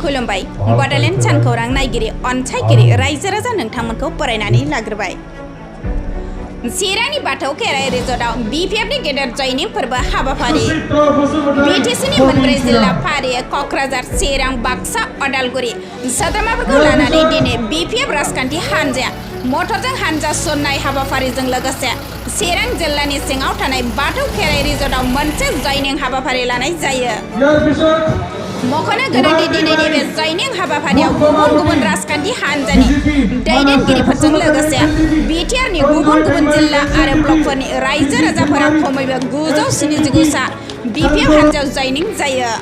खुलुमबाय बड'लेण्ड सानखौरां नायगिरि अनसायगिरि रायजो राजा नोंथांमोनखौ बरायनानै लाग्रोबाय। चिरांनि बाथौ खेराइ रिजर्टआव बिपिएफनि गेदेर जयनिं फोरबो हाबाफारि बिटिसिनि मोनब्रै जिल्ला फारियै क'क्राझार, चिरां, बाक्सा, अदालगुरि सोद्रोमाफोरखौ लानानै दिनै बिपिएफ राजखान्थि हान्जाया मटरजों हान्जा सुरनाय हाबाफारिजों लोगोसे चिरां जिल्लानि सिङाव थानाय बाथौ खेराइ रिजर्टआव मोनसे जयनिं हाबाफारि लानाय जायो। मख'नो गोनांदि दिनैनि बे जयनिं हाबाफारियाव गुबुन गुबुन राजखान्थि हान्जानि दैदेनगिरिफोरजों लोगोसे बिटिआरनि गुबुन गुबुन जिल्ला आरो ब्लकफोरनि रायजो राजाफोरा खमैबो 979 सा बिपिएफ हान्जायाव जयनिं जायो।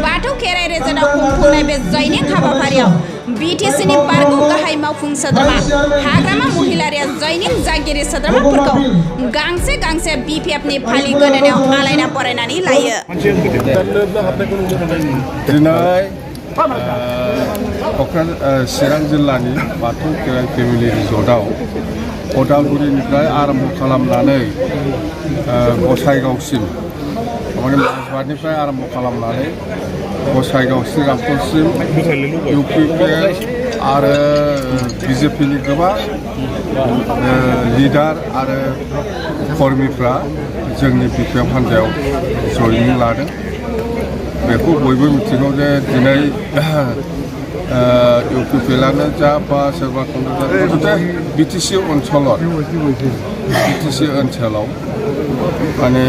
बाथौ खेराइ रिजर्टआव खुंफुंनाय बे जयनिं हाबाफारियाव बिटिसिनि बारग' गाहाय मावफुं सोद्रोमा हाग्रामा महिलारिया जयनिं जागिरि सोद्रोमाफोरखौ गांसे गांसे बिपिएफनि फालि गोदोनायाव आलायना बरायनानै लायो। दिनै क'क्राझार चिरां जिल्लानि बाथौ खेराइ फेमिलि रिजर्टआव अदालगुरिनिफ्राय आरम्भ खालामनानै गसाइगावसिम माने माजबाटनिफ्राय आरम्भ खालामनानै गसाइगाव श्रीरामपुरसिम इउपिपिएल आरो बिजेपिनि गोबां लिडार आरो कर्मिफ्रा जोंनि बिपिएफ हान्जायाव जयनिं लादों। बेखौ बयबो मिथिगौ जे दिनै इउपिपिएलानो जा बा सोरबा बिटिसि ओनसोलाव माने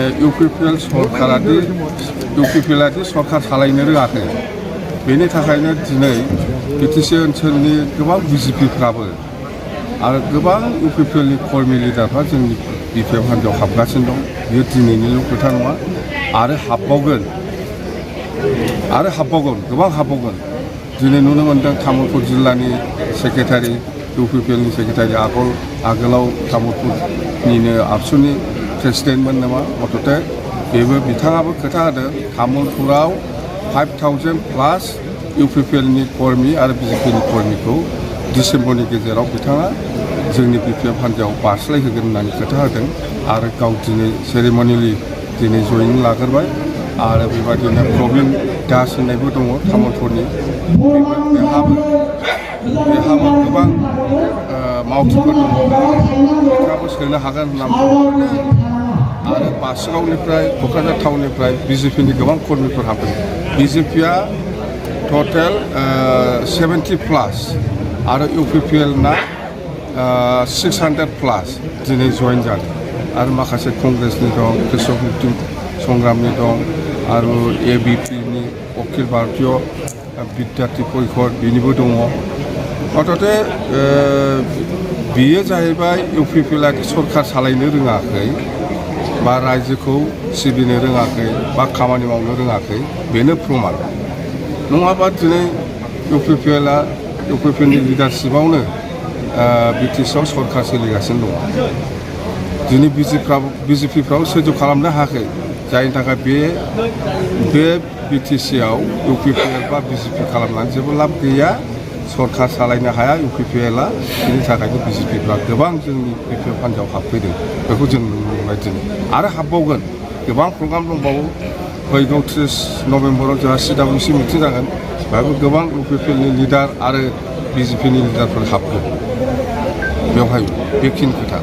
इउपिपिएलादि सरकार सालायनो रोङाखै। बेनि थाखायनो दिनै बिटिसि ओनसोलनि गोबां बिजेपिफ्राबो आरो गोबां इउपिपिएलनि कर्मि लिडारफ्रा जोंनि बिपिएफ हान्जायाव हाबगासिनो दं। बेयो दिनैनिल' खोथा नङा, आरो हाबबावगोन गोबां हाबबावगोन। दिनै नुनो मोन्दों तामुलपुर जिल्लानि सेक्रेटारि इउपिपिएलनि सेक्रेटारि आगोलाव तामुलपुरनिनो आबसुनि प्रेसिडेन्टमोन नामा मथथे बेबो बिथाङाबो खोथा होदों तामुलपुराव 5000+ इउपिपिएलनि कर्मि आरो बिजेपिनि कर्मिखौ डिसेम्बरनि गेजेराव बिथाङा जोंनि बिपिएफ हान्जायाव बारस्लायहोगोन होननानै खोथा होदों। आरो गाव दिनै सेरेमनियेलि दिनै जयनिं लाग्रोबाय। आरो बेबायदिनो प्रब्लेम दास होननायबो दङ तामुलपुरनि, बेहाबो गोबां मावथिफोर दङ, बिथाङाबो सोनो हागोन होनना बुङो। आरो बासुगावनिफ्राय क'क्राझार टाउननिफ्राय बिजेपिनि गोबां कर्मिफोर हाबदों। बिजेपिया टटेल 70+ आरो इउपिपिएलना 600+ दिनै जयेन जादों। आरो माखासे कंग्रेसनि दं, कृषक मुक्ति संग्रामनि दं, आरो एबिपिनि अखिल भारतीय बिद्यार्थी परिषद बिनिबो दङ। अर्थाते बेयो जाहैबाय इउपिपिएला सरकार सालायनो रोङाखै बा रायजोखौ सिबिनो रोङाखै बा खामानि मावनो रोङाखै, बेनो प्रमान। नङाबा दिनै इउपिपिएलनि लिडारशिपआवनो बिटिसिआव सरकार सोलिगासिनो दङ। दिनै बिजेपिफ्राबो सैज' खालामनो हायाखै, जायनि थाखाय बे बिटिसिआव इउपिपिएल बा बिजेपि खालामनानै जेबो लाब गैया। सरकार सालायनो हाया इउपिपिएला, बेनि थाखायनो बिजेपिफ्रा गोबां जोंनि बिपिएफ हान्जायाव हाबफैदों। बेखौ जों नुनो मोनबाय दिनै, आरो हाबबावगोन। गोबां प्रग्राम दंबावो। फैगौ 30 नभेम्बराव जोंहा CWC मिटिं जागोन। बेहायबो गोबां इउपिपिएलनि लिडार आरो बिजेपिनि लिडारफोर हाबगोन। बेवहाय बेखिनि खोथा।